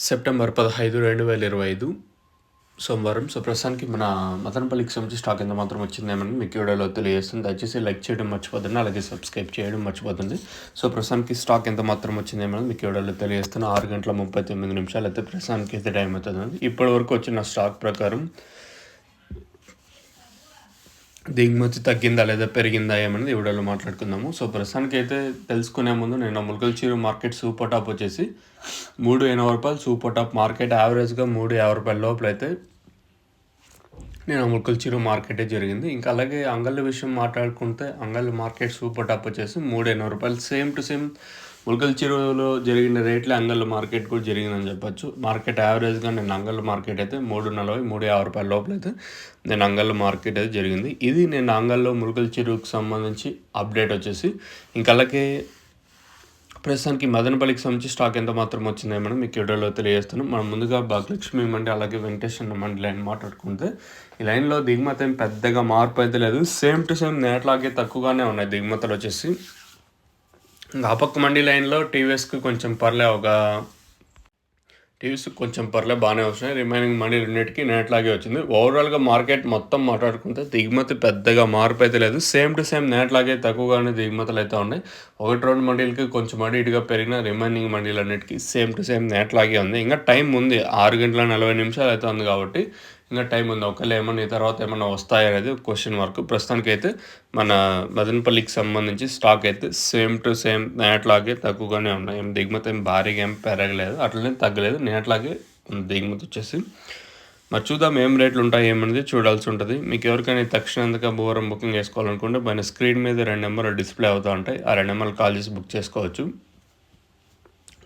September 15, 2025 సోమవారం. ప్రస్తుతానికి మన మదనపల్లికి సంబంధించి స్టాక్ ఎంత మాత్రం వచ్చిందేమని మీకు వీడియోలో తెలియజేస్తుంది. దయచేసి లైక్ చేయడం మర్చిపోతుంది, అలాగే సబ్స్క్రైబ్ చేయడం మర్చిపోతుంది. ప్రస్తుతానికి స్టాక్ ఎంత మాత్రం వచ్చిందేమని మీకు వీడియోలో తెలియజేస్తున్నా. 6:39 అయితే ప్రస్తుతానికి అయితే టైం అవుతుంది. ఇప్పటి వరకు వచ్చిన స్టాక్ ప్రకారం దిగుమతి తగ్గిందా లేదా పెరిగిందా ఏమనేది ఈ వీడియోలో మాట్లాడుకుందాము. ప్రస్తుతానికి అయితే తెలుసుకునే ముందు నేను ములకల్చెరువు మార్కెట్ సూపర్ టాప్ వచ్చేసి 380 రూపాయలు సూపర్ టాప్ మార్కెట్ యావరేజ్గా 350 రూపాయల లోపల అయితే నేను ములకల్చెరువు మార్కెటే జరిగింది. ఇంకా అలాగే అంగళ్ళ విషయం మాట్లాడుకుంటే అంగళ్ళ మార్కెట్ సూపర్ టాప్ వచ్చేసి 380 రూపాయలు. సేమ్ టు సేమ్ ములకల్చెరువులో జరిగిన రేట్లే అంగళ్ళ మార్కెట్ కూడా జరిగిందని చెప్పొచ్చు. మార్కెట్ యావరేజ్గా నేను అంగళ్ళ మార్కెట్ అయితే 340, 350 రూపాయల లోపల అయితే నేను అంగళ్ళ మార్కెట్ అయితే జరిగింది. ఇది నేను అంగళ్ళలో ములకల్చెరువుకి సంబంధించి అప్డేట్ వచ్చేసి. ఇంకా అలాగే ప్రస్తుతానికి మదనపల్లికి సంబంధించి స్టాక్ ఎంత మాత్రం వచ్చిందేమో మీకు వీడియోలో తెలియజేస్తున్నాం. మనం ముందుగా భాగ్యలక్ష్మి మండి అలాగే వెంకటేశ్వర మండి లైన్ మాట్లాడుకుంటే ఈ లైన్లో దిగుమతి ఏం పెద్దగా మార్పు అయితే లేదు. సేమ్ టు సేమ్ నేట్లాగే తక్కువగానే ఉన్నాయి దిగుమతులు వచ్చేసి. ఇంకా ఆ పక్క మండి లైన్లో టీవీఎస్కి కొంచెం పర్లే బాగానే వస్తున్నాయి. రిమైనింగ్ మండీ రెండింటికి నేట్లాగే వచ్చింది. ఓవరాల్గా మార్కెట్ మొత్తం మాట్లాడుకుంటే దిగుమతి పెద్దగా మార్పు అయితే లేదు. సేమ్ టు సేమ్ నేట్లాగే తక్కువగానే దిగుమతులు అయితే ఉన్నాయి. 1-2 మండీలకి కొంచెం అటు ఇటుగా పెరిగిన రిమైనింగ్ మండీలు అన్నిటికీ సేమ్ టు సేమ్ నేట్లాగే ఉంది. ఇంకా టైం ఉంది, 6:40 అయితే ఉంది కాబట్టి ఇంకా టైం ఉంది. ఒకవేళ ఏమన్నా ఈ తర్వాత ఏమన్నా వస్తాయి అనేది క్వశ్చన్ మార్క్. ప్రస్తుతానికి అయితే మన మదనపల్లికి సంబంధించి స్టాక్ అయితే సేమ్ టు సేమ్ నేట్లాగే తక్కువగానే ఉన్నాయి. ఏం దిగుమతి ఏం భారీగా ఏం పెరగలేదు, అట్లనే తగ్గలేదు, నేట్లాగే దిగుమతి వచ్చేసి. మరి చూద్దాం ఏం రేట్లు ఉంటాయి ఏమనేది చూడాల్సి ఉంటుంది. మీకు ఎవరికైనా తక్షణంగా బుధవారం బుకింగ్ చేసుకోవాలనుకుంటే పైన స్క్రీన్ మీద 2 నెంబర్లు డిస్ప్లే అవుతూ ఉంటాయి. ఆ 2 నెంబర్లు కాల్ చేసి బుక్ చేసుకోవచ్చు.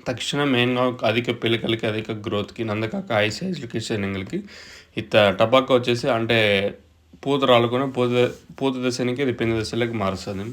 తక్షణ మెయిన్గా అధిక పిలకలకి, అధిక గ్రోత్కి, నందకాక ఐ సైజులకి, శనగలకి టబాకా వచ్చేసి అంటే పూత రాలుకొని పూత దశనికి ఇది పిండి దశలోకి మారుస్తుంది.